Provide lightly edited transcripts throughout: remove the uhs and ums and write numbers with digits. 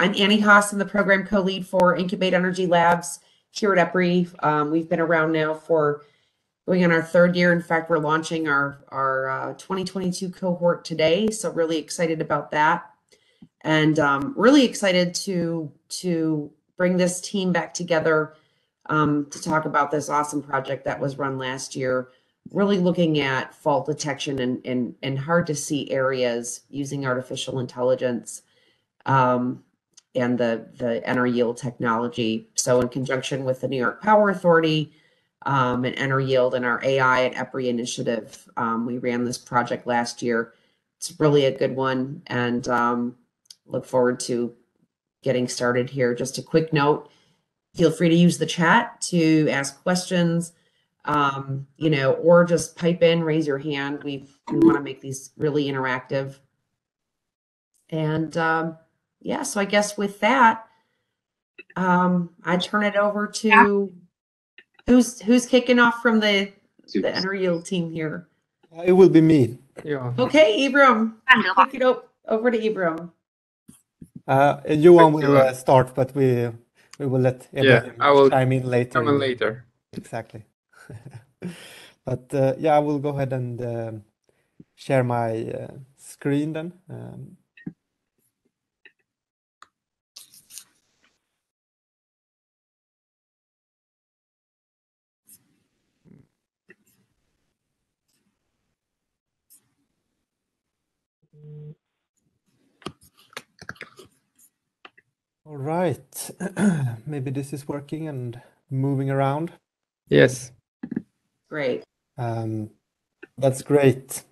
I'm Annie Haas. I'm the program co-lead for Incubate Energy Labs here at EPRI. We've been around now for going on our third year. In fact, we're launching our 2022 cohort today, so really excited about that. And really excited to bring this team back together to talk about this awesome project that was run last year, really looking at fault detection and hard to see areas using artificial intelligence and the Eneryield technology. So in conjunction with the New York Power Authority and Eneryield and our AI at EPRI initiative, we ran this project last year. It's really a good one, and look forward to getting started here. Just a quick note, feel free to use the chat to ask questions, or just pipe in, raise your hand. We want to make these really interactive. And yeah, so I guess with that, I turn it over to who's kicking off from the Eneryield team here. It will be me. Yeah. Okay, Ibram, kick it over to Ibram. Johan will start, but we will let everyone chime in later. Come in later. Exactly. But yeah, I will go ahead and share my screen then. All right. Maybe this is working and moving around. Yes. Great. That's great.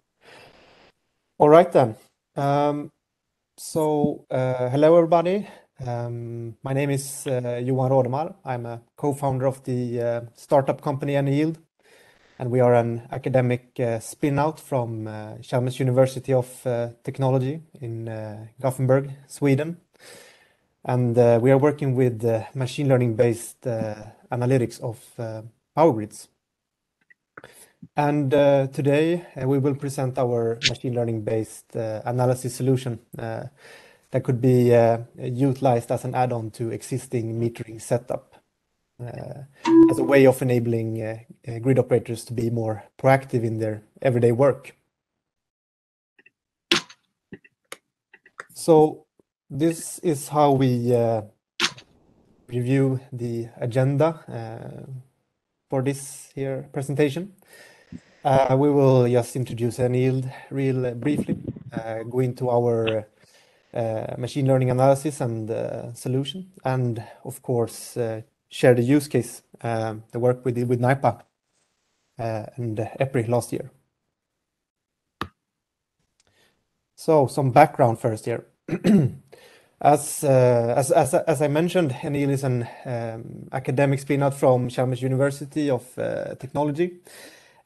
All right then. So hello everybody. My name is Johan Rådemar. I'm a co-founder of the startup company Eneryield, and we are an academic spin-out from Chalmers University of Technology in Gothenburg, Sweden. And we are working with machine learning-based analytics of power grids. And today we will present our machine learning-based analysis solution that could be utilized as an add-on to existing metering setup as a way of enabling grid operators to be more proactive in their everyday work. So this is how we review the agenda for this here presentation. We will just introduce Eneryield real briefly, go into our machine learning analysis and solution, and of course share the use case, the work we did with NIPA and EPRI last year. So some background first here. As I mentioned, Eneryield is an academic spin-out from Chalmers University of Technology,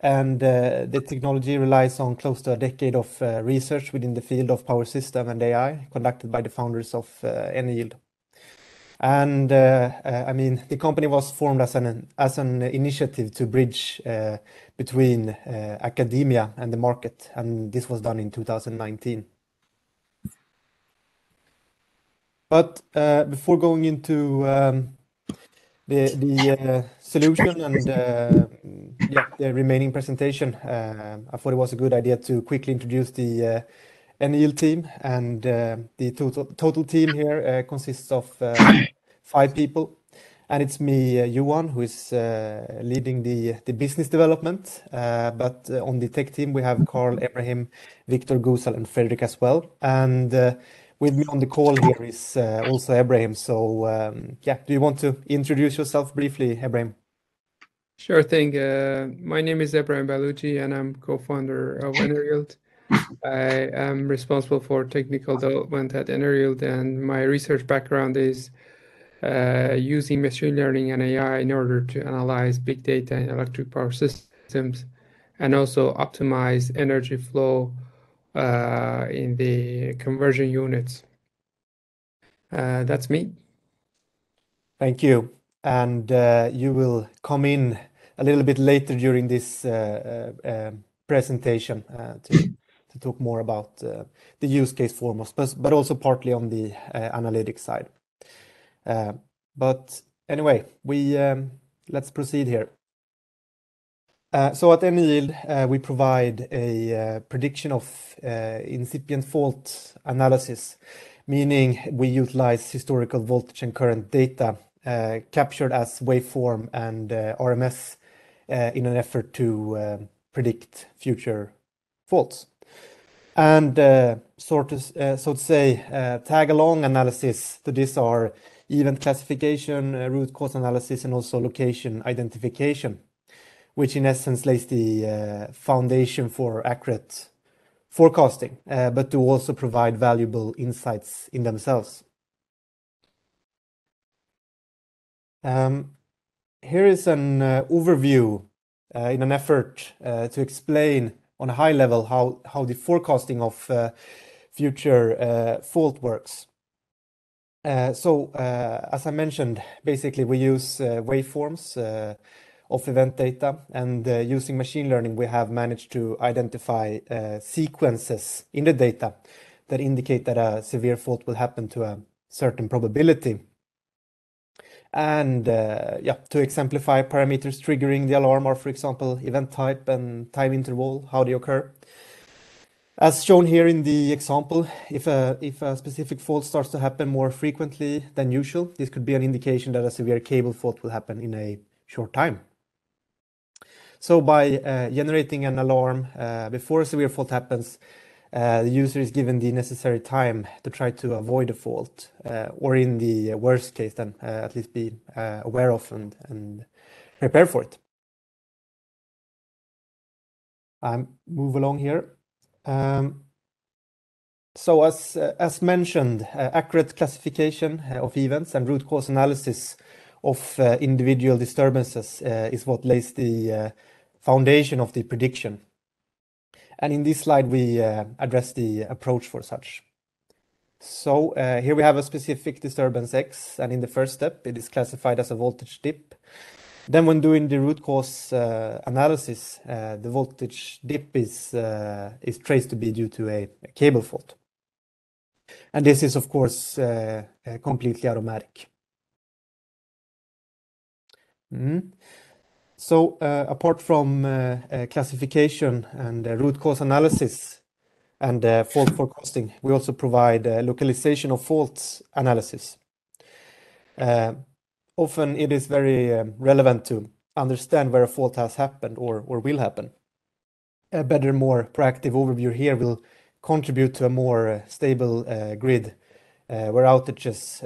and the technology relies on close to a decade of research within the field of power system and AI conducted by the founders of Eneryield. And I mean, the company was formed as an initiative to bridge between academia and the market, and this was done in 2019. But before going into the solution and the remaining presentation, I thought it was a good idea to quickly introduce the Eneryield team. And the total team here consists of 5 people. And it's me, Johan, who is leading the business development. But on the tech team, we have Carl, Ebrahim, Victor, Gusal, and Fredrik as well. And with me on the call here is also Ebrahim. So yeah, do you want to introduce yourself briefly, Ebrahim? Sure thing. My name is Ebrahim Baluchi, and I'm co-founder of Eneryield. I am responsible for technical development at Eneryield, and my research background is using machine learning and AI in order to analyze big data in electric power systems and also optimize energy flow in the conversion units. That's me. Thank you. And you will come in a little bit later during this presentation to to talk more about the use case foremost, but also partly on the analytics side. But anyway, let's proceed here. So at Eneryield, we provide a prediction of incipient fault analysis, meaning we utilize historical voltage and current data captured as waveform and RMS in an effort to predict future faults. And so to say, tag-along analysis to this are event classification, root cause analysis, and also location identification, which in essence lays the foundation for accurate forecasting, but to also provide valuable insights in themselves. Here is an overview in an effort to explain on a high level how the forecasting of future fault works. So as I mentioned, basically we use waveforms of event data, and using machine learning we have managed to identify sequences in the data that indicate that a severe fault will happen to a certain probability. And to exemplify, parameters triggering the alarm are, for example, event type and time interval, how they occur. As shown here in the example, if a specific fault starts to happen more frequently than usual, this could be an indication that a severe cable fault will happen in a short time. So by generating an alarm before a severe fault happens, the user is given the necessary time to try to avoid a fault, or in the worst case, then at least be aware of and prepare for it. I move along here. So as mentioned, accurate classification of events and root cause analysis of individual disturbances is what lays the foundation of the prediction. And in this slide, we address the approach for such. So here we have a specific disturbance X, and in the first step, it is classified as a voltage dip. Then when doing the root cause analysis, the voltage dip is traced to be due to a cable fault. And this is, of course, completely automatic. So apart from classification and root cause analysis and fault forecasting, we also provide localization of faults analysis. Often it is very relevant to understand where a fault has happened or will happen. A better, more proactive overview here will contribute to a more stable grid where outages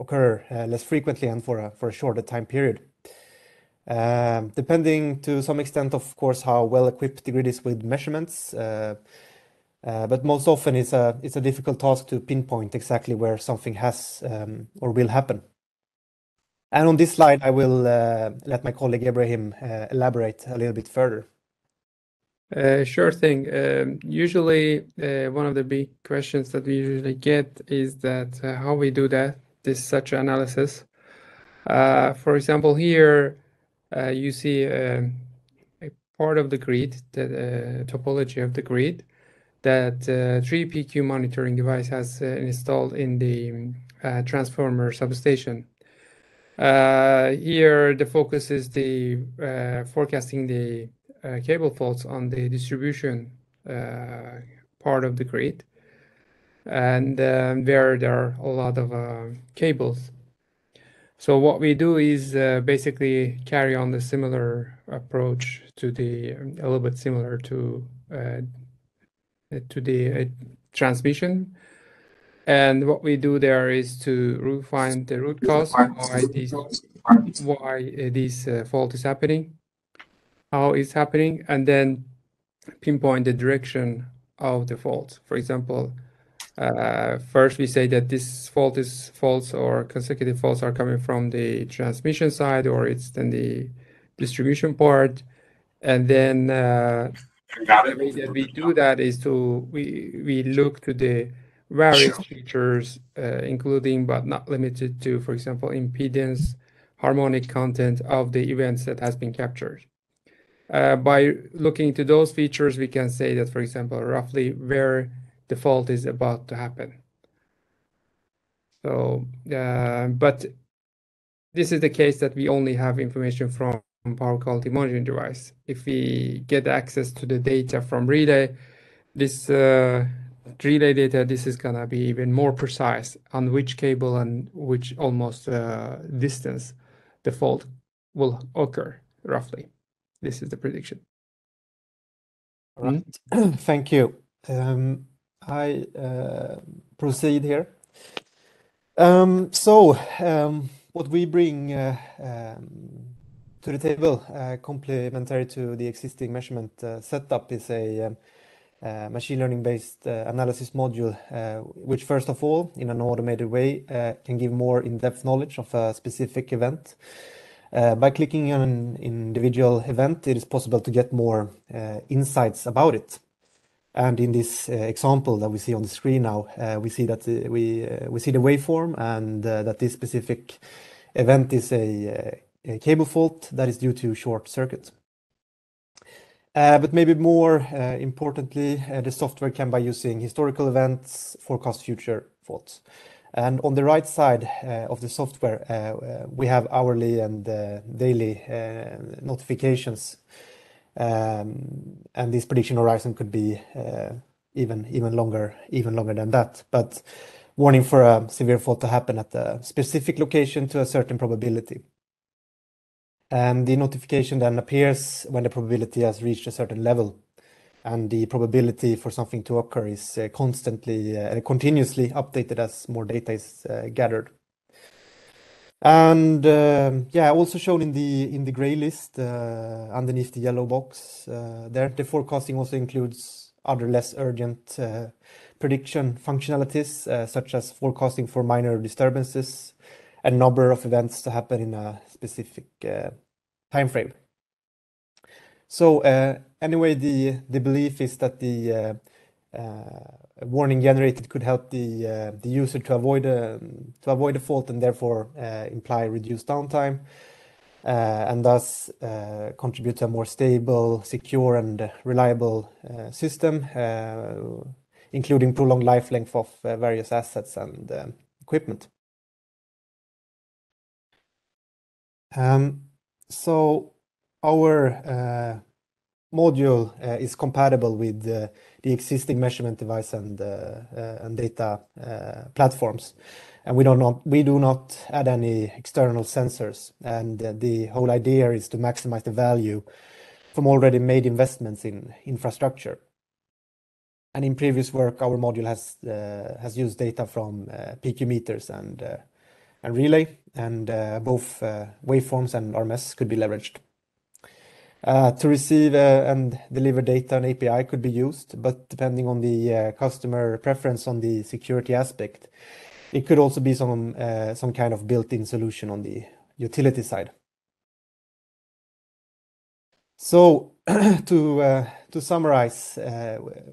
occur less frequently and for a shorter time period. Depending to some extent, of course, how well equipped the grid is with measurements, but most often it's a difficult task to pinpoint exactly where something has or will happen. And on this slide, I will let my colleague Ibrahim elaborate a little bit further. Sure thing. Usually, one of the big questions that we usually get is that how we do such analysis. For example, here you see a part of the grid, the topology of the grid, that 3PQ monitoring device has installed in the transformer substation. Here the focus is the forecasting the cable faults on the distribution part of the grid, and there are a lot of cables. So what we do is basically carry on the similar approach to a little bit similar to the transmission. And what we do there is to find the root cause, why this fault is happening, how it's happening, and then pinpoint the direction of the fault. For example, first we say that this faults or consecutive faults are coming from the transmission side, or it's then the distribution part. And then the way that we do that is we look to the various features, including but not limited to, for example, impedance, harmonic content of the events that has been captured. By looking into those features, we can say that, for example, roughly where the fault is about to happen. So, but this is the case that we only have information from power quality monitoring device. If we get access to the data from relay, this relay data, this is gonna be even more precise on which cable and which almost distance the fault will occur, roughly. This is the prediction. All right. Thank you. I proceed here. What we bring to the table, complementary to the existing measurement setup, is a machine learning based analysis module, which first of all, in an automated way, can give more in-depth knowledge of a specific event. By clicking on an individual event, it is possible to get more insights about it. And in this example that we see on the screen now, we see that we see the waveform, and that this specific event is a cable fault that is due to short circuit. But maybe more importantly, the software can, by using historical events, forecast future faults. And on the right side of the software, we have hourly and daily notifications. And this prediction horizon could be even longer than that. But warning for a severe fault to happen at a specific location to a certain probability. And the notification then appears when the probability has reached a certain level. And the probability for something to occur is continuously updated as more data is gathered. And also shown in the gray list underneath the yellow box there, the forecasting also includes other less urgent prediction functionalities, such as forecasting for minor disturbances and number of events to happen in a specific time frame. So anyway, the belief is that the warning generated could help the user to avoid a fault, and therefore imply reduced downtime, and thus contribute to a more stable, secure, and reliable system, including prolonged life length of various assets and equipment. So our module is compatible with the existing measurement device and data platforms, and we do not add any external sensors. And the whole idea is to maximize the value from already made investments in infrastructure. And in previous work, our module has used data from PQ meters and relay, and both waveforms and RMS could be leveraged. To receive and deliver data, an API could be used, but depending on the customer preference on the security aspect, it could also be some kind of built-in solution on the utility side. So to summarize,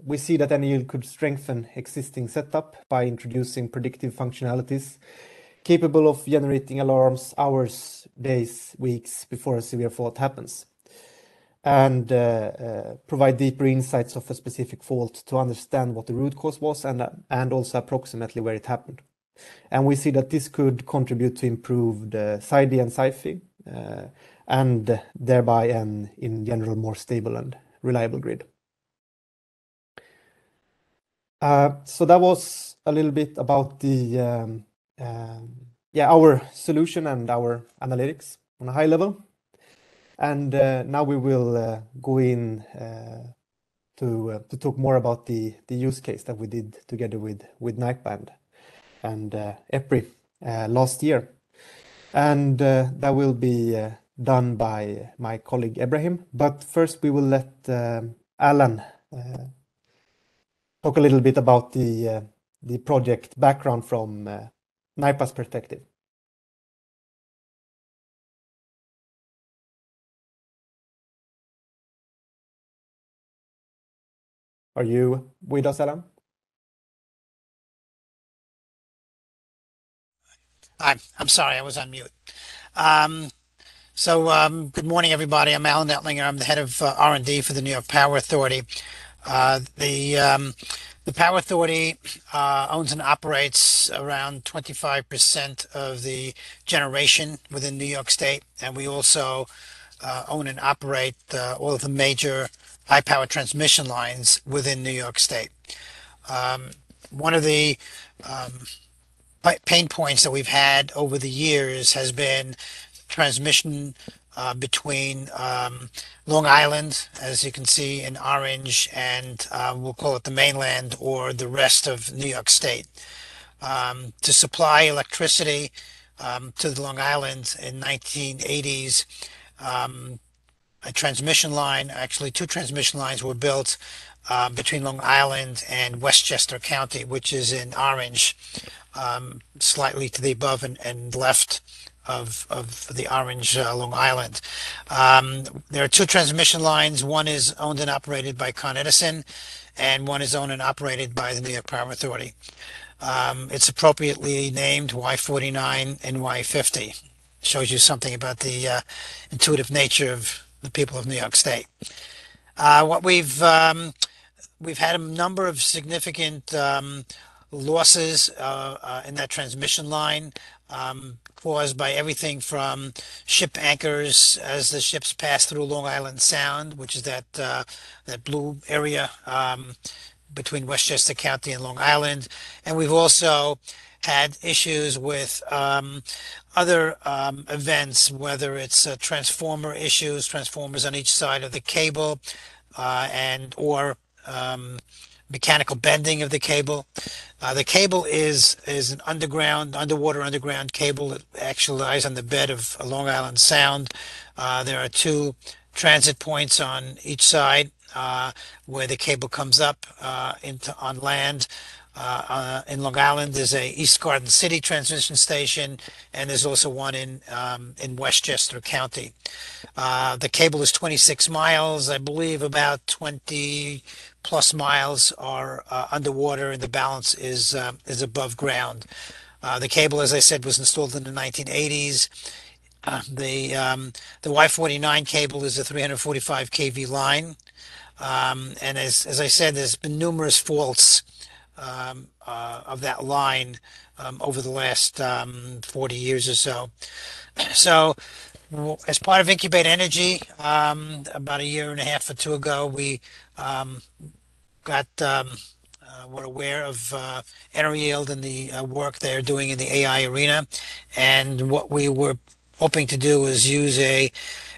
we see that Eneryield could strengthen existing setup by introducing predictive functionalities capable of generating alarms hours, days, weeks before a severe fault happens, and provide deeper insights of a specific fault to understand what the root cause was, and also approximately where it happened. And we see that this could contribute to improved SIDI and SIFI, and thereby in general more stable and reliable grid. So that was a little bit about the our solution and our analytics on a high level. And now we will go in to talk more about the use case that we did together with Nightband and EPRI last year. And that will be done by my colleague Ibrahim. But first we will let Alan talk a little bit about the project background from NIPA's perspective. Are you with us, Alan? I'm sorry, I was on mute. Good morning, everybody. I'm Alan Etlinger. I'm the head of R&D for the New York Power Authority. The Power Authority owns and operates around 25% of the generation within New York State, and we also own and operate all of the major high power transmission lines within New York State. One of the pain points that we've had over the years has been transmission between Long Island, as you can see in orange, and we'll call it the mainland or the rest of New York State. To supply electricity to the Long Island in 1980s, a transmission line, actually two transmission lines were built between Long Island and Westchester County, which is in orange, slightly to the above and left of the orange Long Island. There are two transmission lines. One is owned and operated by Con Edison, and one is owned and operated by the New York Power Authority. It's appropriately named Y49 and Y50. Shows you something about the intuitive nature of the people of New York State. We've had a number of significant losses in that transmission line, caused by everything from ship anchors as the ships pass through Long Island Sound, which is that blue area between Westchester County and Long Island. And we've also had issues with other events, whether it's transformer issues, transformers on each side of the cable, or mechanical bending of the cable. The cable is an underwater underground cable that actually lies on the bed of Long Island Sound. There are two transit points on each side where the cable comes up on land. In Long Island, there's a East Garden City transmission station, and there's also one in Westchester County. The cable is 26 miles. I believe about 20 plus miles are underwater, and the balance is above ground. The cable, as I said, was installed in the 1980s. The Y49 cable is a 345 kV line, and as I said, there's been numerous faults of that line over the last 40 years or so. So, as part of Incubate Energy, about a year and a half or two ago, we were aware of Eneryield and the work they're doing in the AI arena. And what we were hoping to do is use a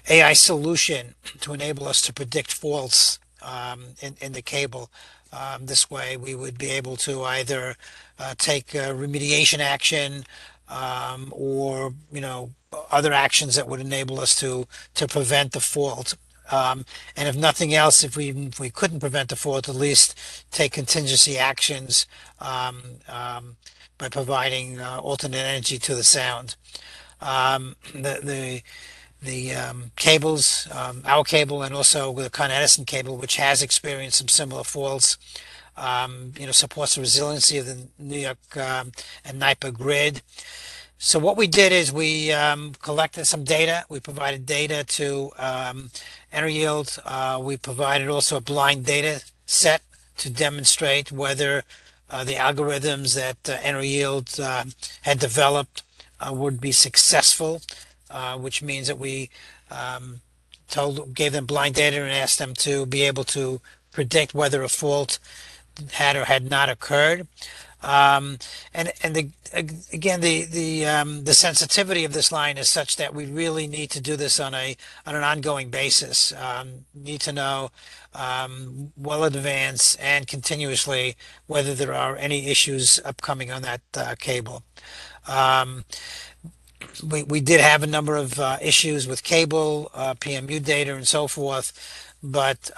AI solution to enable us to predict faults in the cable. This way we would be able to either take remediation action, or other actions that would enable us to prevent the fault. And if nothing else, if we couldn't prevent the fault, at least take contingency actions by providing alternate energy to the sound. The cables, our cable, and also the Con Edison cable, which has experienced some similar faults, supports the resiliency of the New York and NYPA grid. So what we did is we collected some data. We provided data to Eneryield. We provided also a blind data set to demonstrate whether the algorithms that Eneryield had developed would be successful, which means that we gave them blind data and asked them to be able to predict whether a fault had or had not occurred. Again, the sensitivity of this line is such that we really need to do this on an ongoing basis. Need to know well in advance and continuously whether there are any issues upcoming on that cable. We did have a number of issues with cable, PMU data, and so forth, but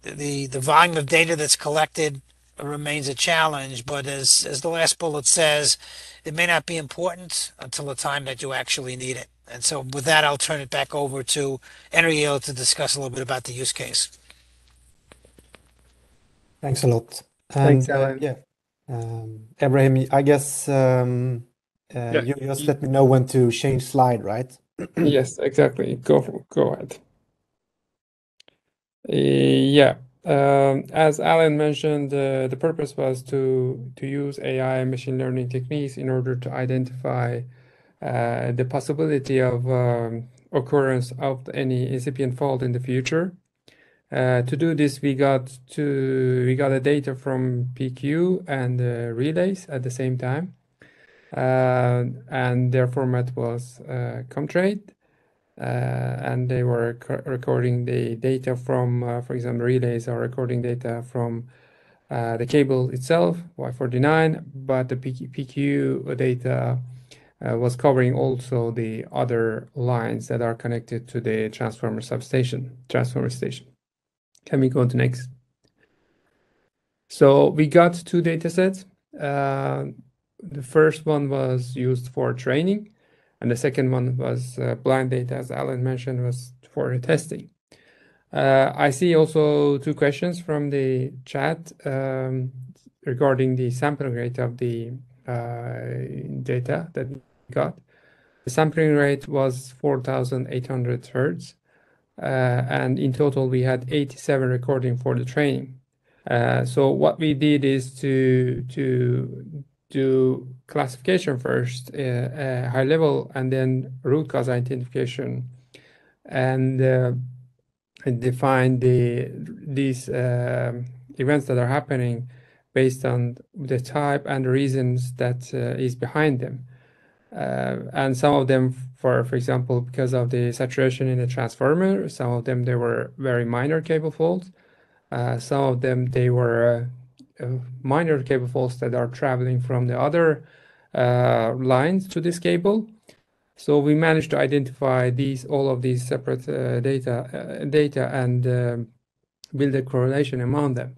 the volume of data that's collected remains a challenge. But as the last bullet says, it may not be important until the time that you actually need it. And so with that, I'll turn it back over to Eneryield to discuss a little bit about the use case. Thanks a lot. Thanks, And Alan. yeah, Ebrahim, I guess You just let me know when to change slide, right? Yes, exactly. Go ahead. As Alan mentioned, the purpose was to use AI and machine learning techniques in order to identify the possibility of occurrence of any incipient fault in the future. To do this, we got the data from PQ and relays at the same time, and their format was Comtrade. And they were recording the data from, for example, relays are recording data from the cable itself, Y49, but the PQ data was covering also the other lines that are connected to the transformer station. Can we go to next? So we got two data sets. The first one was used for training, and the second one was blind data, as Alan mentioned, was for testing. I see also two questions from the chat regarding the sampling rate of the data that we got. The sampling rate was 4,800 hertz, and in total we had 87 recording for the training. So what we did is to do classification first, high level, and then root cause identification, and define these events that are happening based on the type and the reasons that is behind them. And some of them, for example, because of the saturation in the transformer, some of them, they were very minor cable faults. Some of them, they were minor cable faults that are traveling from the other lines to this cable. So we managed to identify all of these separate data and build a correlation among them.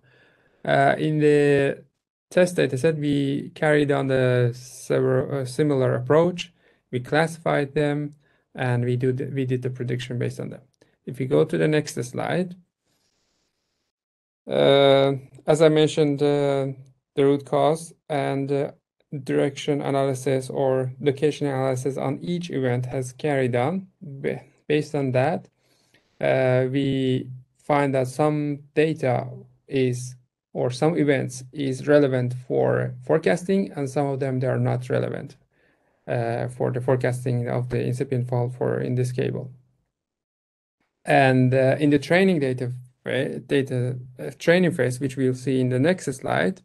In the test dataset, we carried on the similar approach. We classified them, and we did the prediction based on them. If we go to the next slide, as I mentioned, the root cause and direction analysis or location analysis on each event has carried on. Based on that, we find that some data or some events is relevant for forecasting, and some of them, they are not relevant for the forecasting of the incipient fault in this cable. And in the training training phase, which we'll see in the next slide,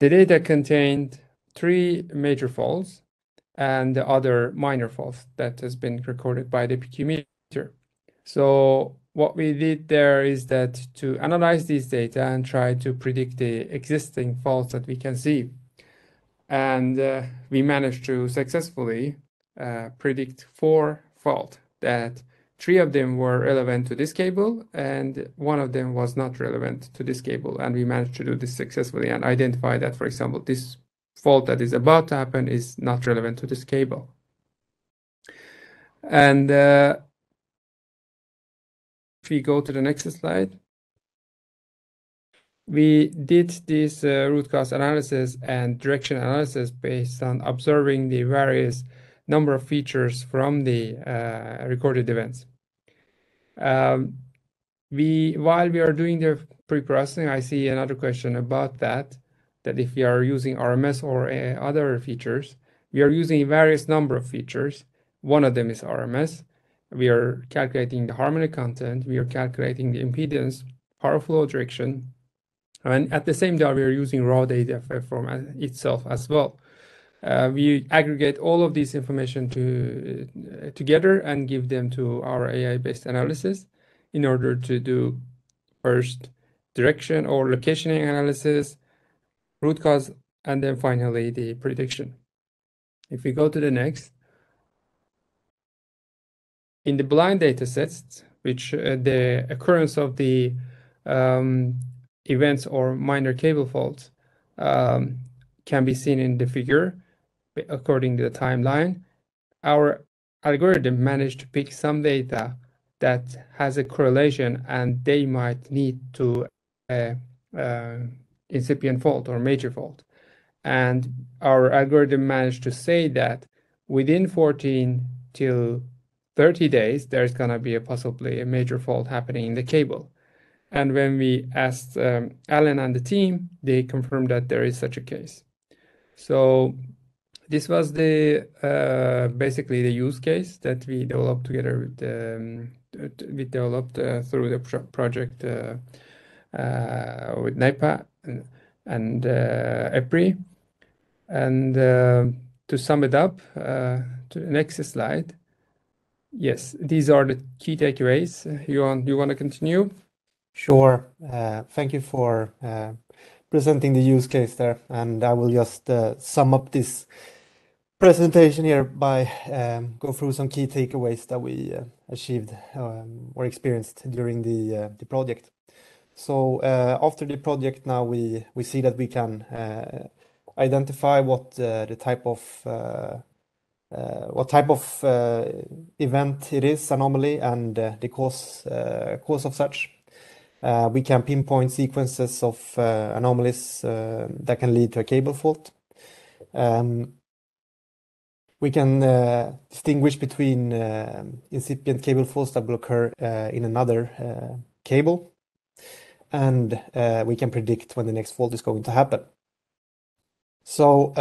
the data contained 3 major faults and the other minor faults that has been recorded by the PQ meter. So what we did there is that to analyze these data and try to predict the existing faults that we can see. And we managed to successfully predict 4 faults, that 3 of them were relevant to this cable and 1 of them was not relevant to this cable. And we managed to do this successfully and identify that, for example, this fault that is about to happen is not relevant to this cable. And if we go to the next slide, we did this root cause analysis and direction analysis based on observing the various number of features from the recorded events. While we are doing the pre-processing, I see another question about that if we are using RMS or other features. We are using various number of features. One of them is RMS. We are calculating the harmonic content. We are calculating the impedance, power flow direction. And at the same time, we are using raw data from itself as well. We aggregate all of this information together and give them to our AI-based analysis in order to do first direction or locationing analysis, root cause, and then finally the prediction. If we go to the next, in the blind data sets, which the occurrence of the events or minor cable faults can be seen in the figure according to the timeline, our algorithm managed to pick some data that has a correlation and they might need to incipient fault or major fault. And our algorithm managed to say that within 14 till 30 days, there's going to be possibly a major fault happening in the cable. And when we asked Alan and the team, they confirmed that there is such a case. So this was the basically the use case that we developed together with through the project with NIPA and EPRI. And to sum it up, to the next slide. Yes, these are the key takeaways. You want to continue? Sure. Thank you for presenting the use case there. And I will just sum up this presentation here by go through some key takeaways that we achieved or experienced during the project. So after the project, now we see that we can identify what type of event it is, anomaly, and the cause of such. We can pinpoint sequences of anomalies that can lead to a cable fault. We can distinguish between incipient cable faults that will occur in another cable, and we can predict when the next fault is going to happen. So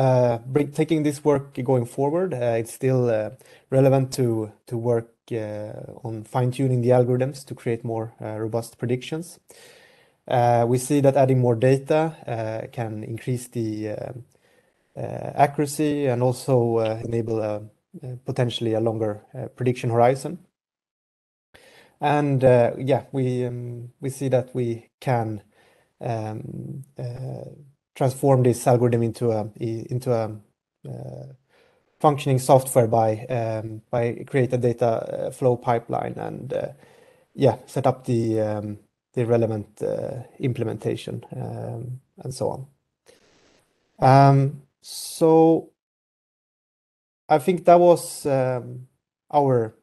taking this work going forward, it's still relevant to work on fine-tuning the algorithms to create more robust predictions. We see that adding more data can increase the accuracy and also enable potentially a longer prediction horizon. And yeah, we see that we can transform this algorithm into a functioning software by create a data flow pipeline and yeah, set up the relevant implementation and so on. So I think that was our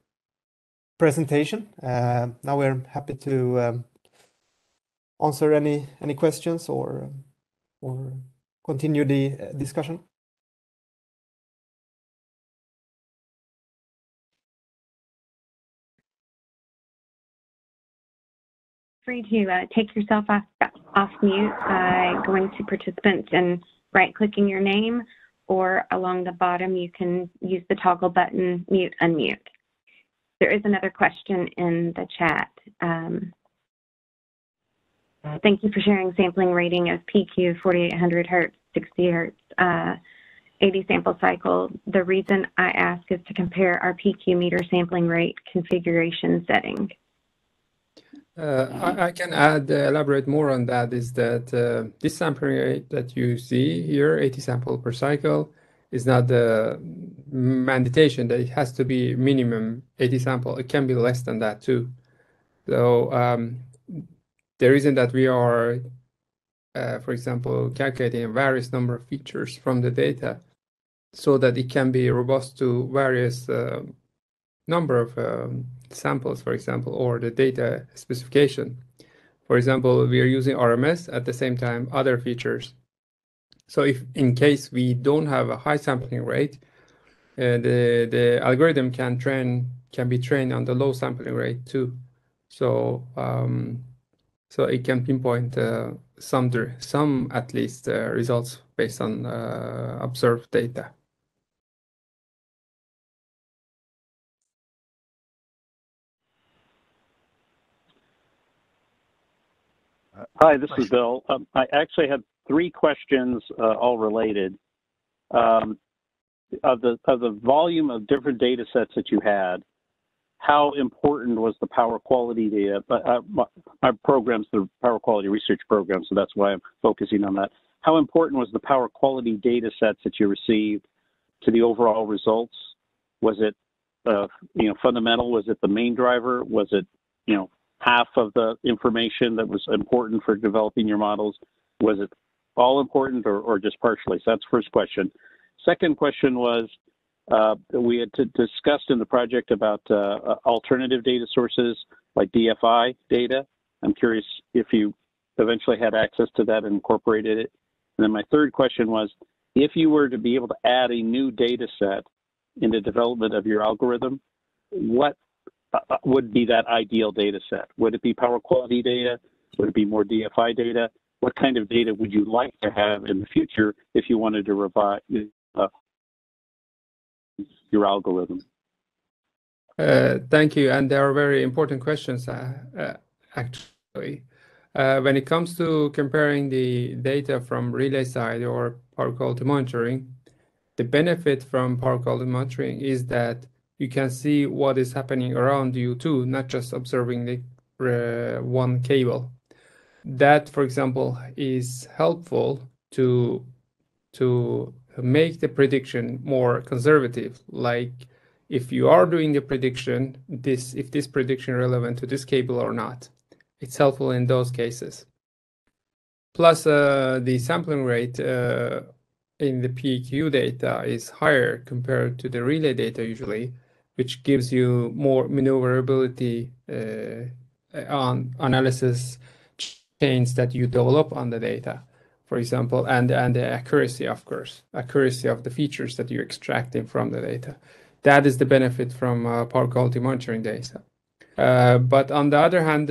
presentation. Now we're happy to answer any questions or continue the discussion. Free to take yourself off mute by going to participants and right-clicking your name, or along the bottom you can use the toggle button, mute, unmute. There is another question in the chat. Thank you for sharing sampling rating of PQ 4800 Hertz, 60 Hertz, 80 sample cycle. The reason I ask is to compare our PQ meter sampling rate configuration setting. I can elaborate more on that, is that this sampling rate that you see here, 80 sample per cycle, is not the mandation that it has to be minimum 80 sample. It can be less than that too. So the reason that we are, for example, calculating a various number of features from the data so that it can be robust to various number of samples, for example, or the data specification. For example, we are using RMS at the same time other features. So if in case we don't have a high sampling rate, the algorithm can be trained on the low sampling rate too. So so it can pinpoint some at least results based on observed data. Hi, this is Bill. I actually had 3 questions, all related. Of the volume of different data sets that you had, how important was the power quality data? My program's the power quality research program, so that's why I'm focusing on that. How important was the power quality data sets that you received to the overall results? Was it, fundamental? Was it the main driver? Was it, half of the information that was important for developing your models? Was it all important or just partially? So that's the first question. Second question was, we had discussed in the project about alternative data sources like DFI data. I'm curious if you eventually had access to that and incorporated it. And then my third question was, if you were to be able to add a new data set in the development of your algorithm, what would be that ideal data set? Would it be power quality data? Would it be more DFI data? What kind of data would you like to have in the future if you wanted to revise your algorithm? Thank you, and they are very important questions, actually. When it comes to comparing the data from relay side or power quality monitoring, the benefit from power quality monitoring is that you can see what is happening around you too, not just observing the one cable. That, for example, is helpful to make the prediction more conservative. Like if you are doing the prediction, if this prediction relevant to this cable or not, it's helpful in those cases. Plus, the sampling rate in the PEQ data is higher compared to the relay data usually, which gives you more maneuverability on analysis chains that you develop on the data, for example, and the accuracy, of course, accuracy of the features that you're extracting from the data. That is the benefit from power quality monitoring data. But on the other hand,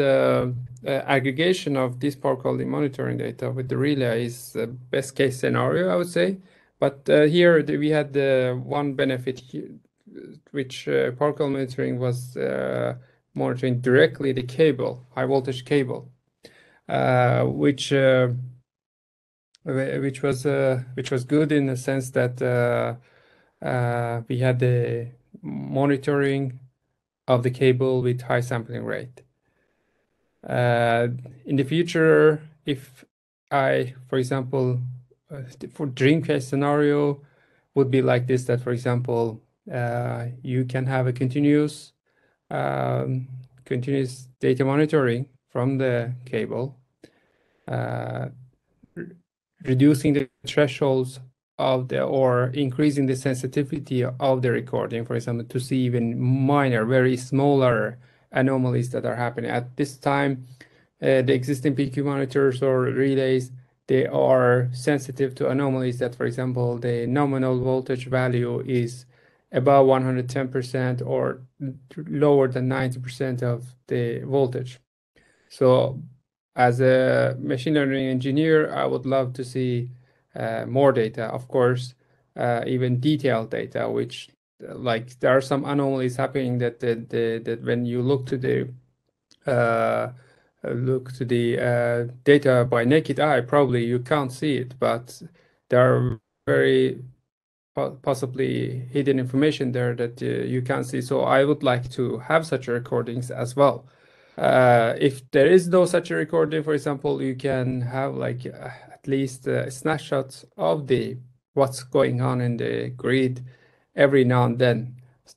aggregation of this power quality monitoring data with the relay is the best case scenario, I would say. But here we had the one benefit here, which power quality monitoring was monitoring directly the cable, high voltage cable, which was good in the sense that we had the monitoring of the cable with high sampling rate. In the future, if I, for example, for dream case scenario would be like this, that for example, you can have a continuous data monitoring from the cable, reducing the thresholds of the, or increasing the sensitivity of the recording, for example, to see even minor, very smaller anomalies that are happening. At this time, the existing PQ monitors or relays, they are sensitive to anomalies that, for example, the nominal voltage value is above 110% or lower than 90% of the voltage. So as a machine learning engineer, I would love to see more data, of course, even detailed data, which like there are some anomalies happening that that when you look to the data by naked eye, probably you can't see it, but there are very possibly hidden information there that you can't see. So I would like to have such recordings as well. If there is no such a recording, for example, you can have like at least snapshots of what's going on in the grid every now and then. So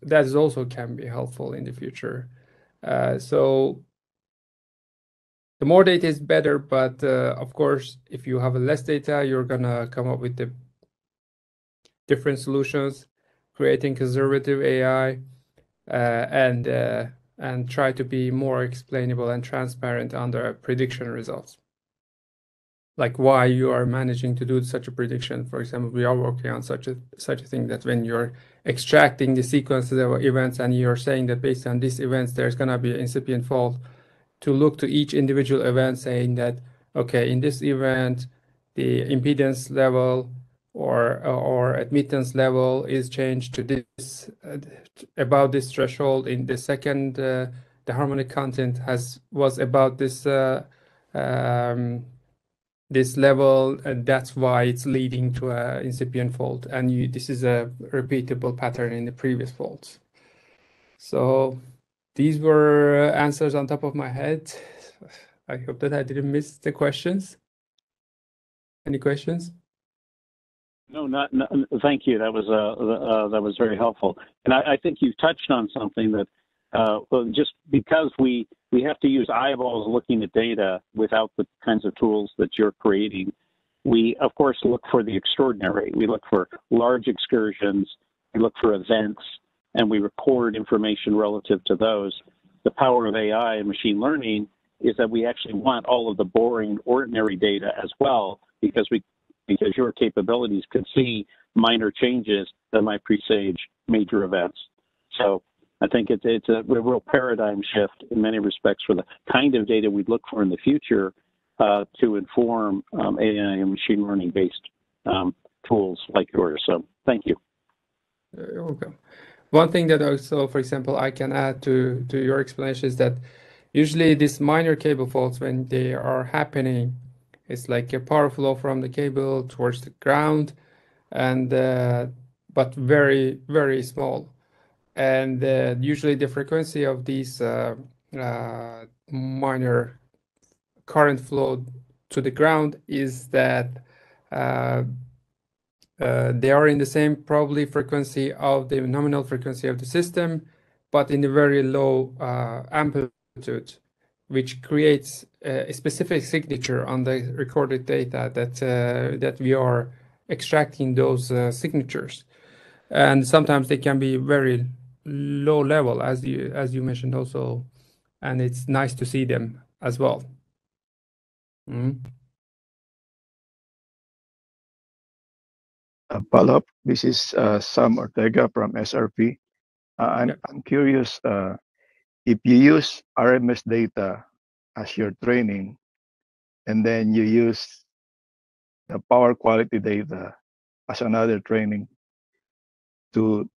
that is also can be helpful in the future. So the more data is better, but of course, if you have less data, you're gonna come up with the different solutions, creating conservative AI, and try to be more explainable and transparent on the prediction results. Like why you are managing to do such a prediction. For example, we are working on such a thing that when you're extracting the sequences of events and you're saying that based on these events, there's gonna be an incipient fault, to look to each individual event saying that, okay, in this event, the impedance level or admittance level is changed to this about this threshold. In the second, the harmonic content was about this this level, and that's why it's leading to a incipient fault. And this is a repeatable pattern in the previous faults. So these were answers on top of my head. I hope that I didn't miss the questions. Any questions? No, not thank you. That was very helpful. And I think you've touched on something that well, just because we have to use eyeballs looking at data without the kinds of tools that you're creating, we of course look for the extraordinary. We look for large excursions, we look for events, and we record information relative to those. The power of AI and machine learning is that we actually want all of the boring, ordinary data as well, because because your capabilities could see minor changes that might presage major events. So I think it's a real paradigm shift in many respects for the kind of data we'd look for in the future to inform AI and machine learning based tools like yours. So thank you. You're welcome. One thing that also, for example, I can add to your explanation is that usually these minor cable faults, when they are happening, it's like a power flow from the cable towards the ground, and but very, very small. And usually the frequency of these minor current flow to the ground is that they are in the same probably frequency of the nominal frequency of the system, but in a very low amplitude, which creates a specific signature on the recorded data that we are extracting those signatures. And sometimes they can be very low level, as you mentioned also, and it's nice to see them as well. Follow-up. This is Sam Ortega from SRP. I'm curious if you use RMS data as your training, and then you use the power quality data as another training to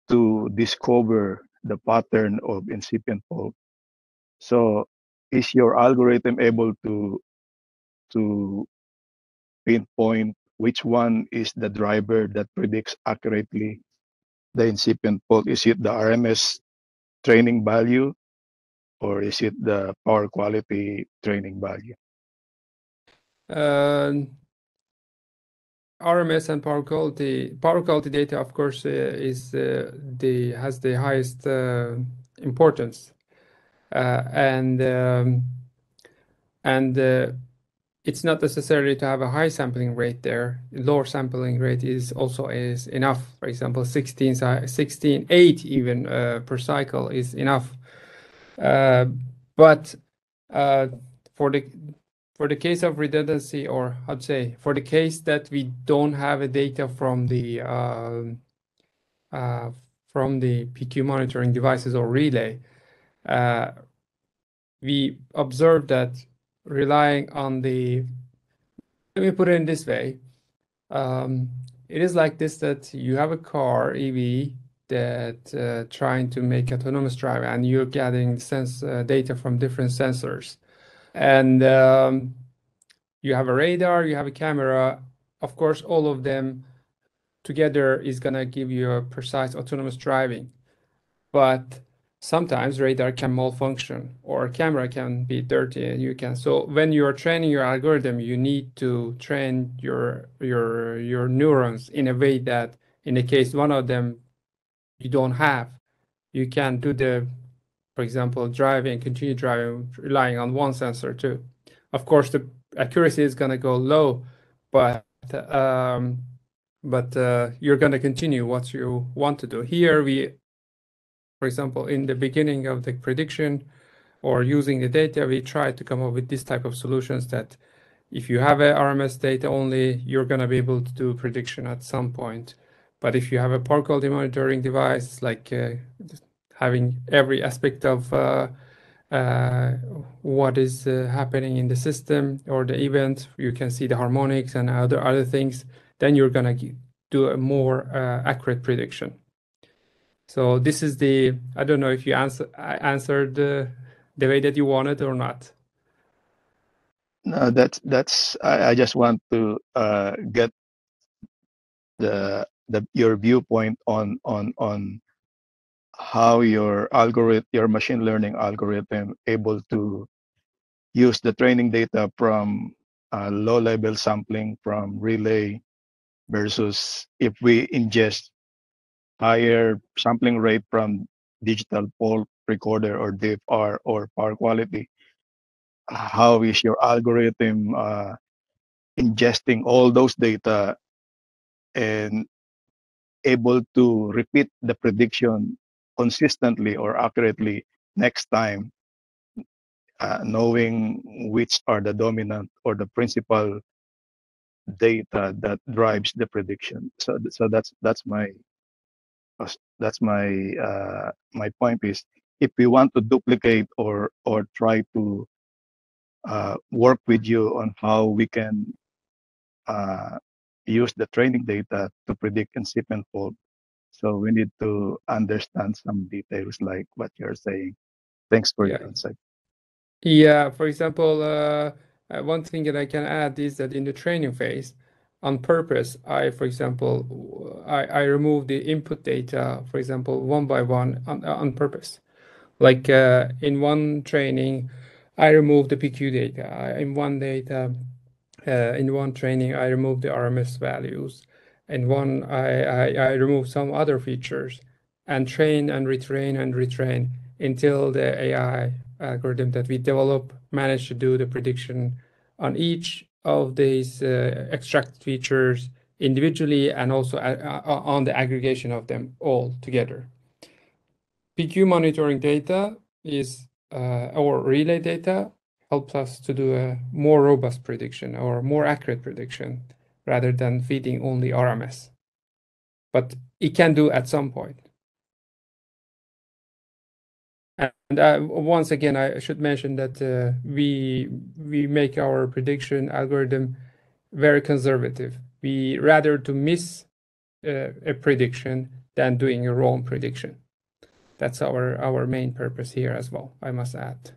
discover the pattern of incipient fault. So is your algorithm able to pinpoint which one is the driver that predicts accurately the incipient fault? Is it the RMS training value, or is it the power quality training value? RMS and power quality data, of course, has the highest importance, and it's not necessarily to have a high sampling rate there. Lower sampling rate is enough. For example, 16.8 even per cycle is enough. But for the case of redundancy, or I'd say for the case that we don't have a data from the PQ monitoring devices or relay, we observe that relying on let me put it in this way. It is like this, that you have a car, EV, that trying to make autonomous drive, and you're getting data from different sensors. And you have a radar, you have a camera. Of course, all of them together is going to give you a precise autonomous driving. But sometimes radar can malfunction, or camera can be dirty, and so when you are training your algorithm, you need to train your neurons in a way that in the case one of them you don't have, you can do for example, continue driving relying on one sensor too. Of course, the accuracy is going to go low, but you're going to continue what you want to do. Here for example, in the beginning of the prediction or using the data, we try to come up with this type of solutions that if you have a RMS data only, you're going to be able to do prediction at some point. But if you have a power quality monitoring device, like having every aspect of what is happening in the system or the event, you can see the harmonics and other things, then you're going to do a more accurate prediction. So this is I don't know if I answered the way that you wanted or not. No, I just want to get your viewpoint on how your machine learning algorithm able to use the training data from low level sampling from relay versus if we ingest higher sampling rate from digital fault recorder or DFR or power quality. How is your algorithm ingesting all those data and able to repeat the prediction consistently or accurately next time, knowing which are the dominant or the principal data that drives the prediction. So that's my my point is, if we want to duplicate or try to work with you on how we can use the training data to predict incipient fault, so we need to understand some details like what you're saying. Thanks for your insight. Yeah, for example, one thing that I can add is that in the training phase, on purpose, for example, I remove the input data, for example, one by one on purpose. Like in one training, I remove the PQ data. In one training, I remove the RMS values. In one, I remove some other features and train and retrain until the AI algorithm that we develop manage to do the prediction on each of these extracted features individually and also on the aggregation of them all together. PQ monitoring data is or relay data helps us to do a more robust prediction or more accurate prediction rather than feeding only RMS. But it can do at some point. And once again, I should mention that we make our prediction algorithm very conservative. We rather to miss a prediction than doing a wrong prediction. That's our main purpose here as well, I must add.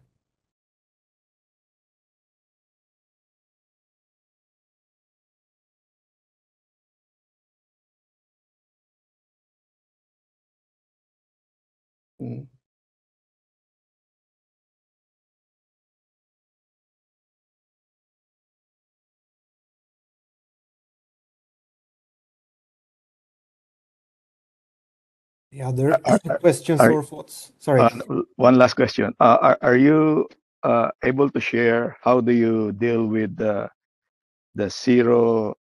The other questions or thoughts? Sorry. One last question. Are you able to share how do you deal with the zero,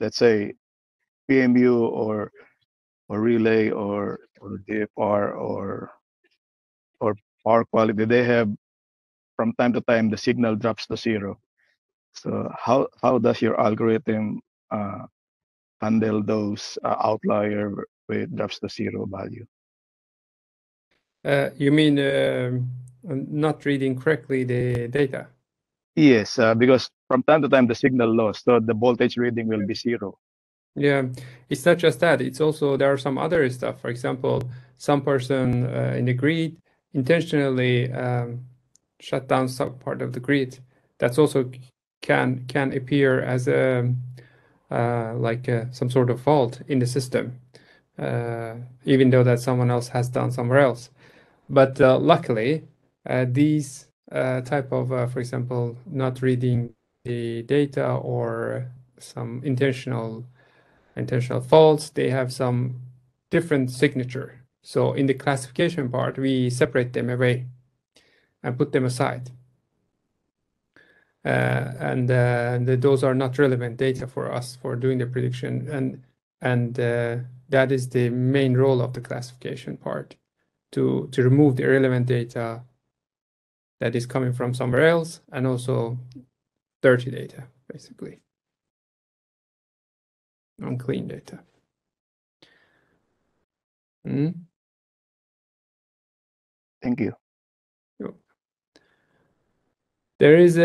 let's say, PMU or relay or DFR or power quality? They have, from time to time, the signal drops to zero. So how does your algorithm handle those outlier where it drops to zero value? You mean not reading correctly the data? Yes, because from time to time the signal lost, so the voltage reading will be zero. Yeah, it's not just that. It's also there are some other stuff. For example, some person in the grid intentionally shut down some part of the grid. That's also can appear as a like some sort of fault in the system, even though that someone else has done somewhere else. But luckily, these type of, for example, not reading the data or some intentional faults, they have some different signature. So in the classification part, we separate them away and put them aside. And those are not relevant data for us for doing the prediction. And that is the main role of the classification part, to remove the irrelevant data that is coming from somewhere else and also dirty data, basically. Unclean data. Thank you. There is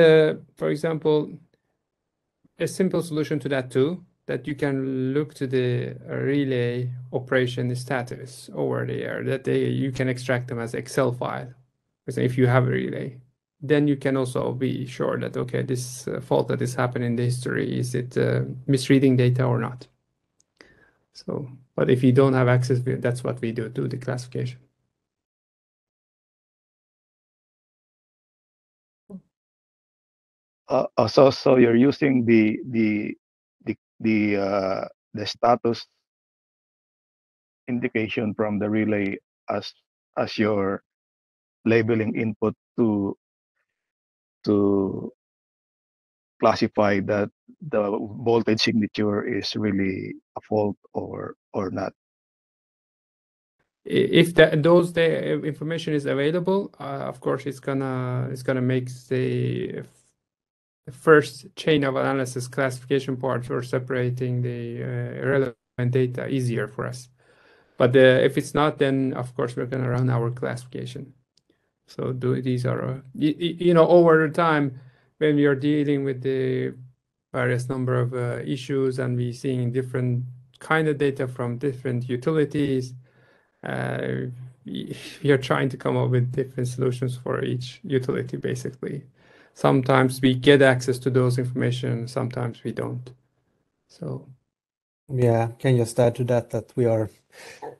for example, a simple solution to that too, that you can look to the relay operation status over there, that you can extract them as Excel file. If you have a relay, then you can also be sure that, okay, this fault that is happening in the history, is it misreading data or not? So, but if you don't have access, that's what we do the classification. So you're using the status indication from the relay as your labeling input to classify that the voltage signature is really a fault or not. If those information is available, of course it's gonna make the first chain of analysis classification part for separating the relevant data easier for us. But if it's not, then of course we're going to run our classification. So these are, over time, when we are dealing with the various number of issues and we seeing different kind of data from different utilities, we are trying to come up with different solutions for each utility, basically. Sometimes we get access to those information, sometimes we don't. So Yeah, can just add to that we are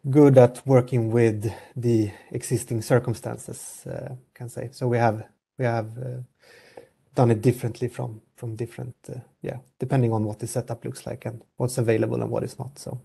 good at working with the existing circumstances, can say. So we have done it differently from different, depending on what the setup looks like and what's available and what is not. So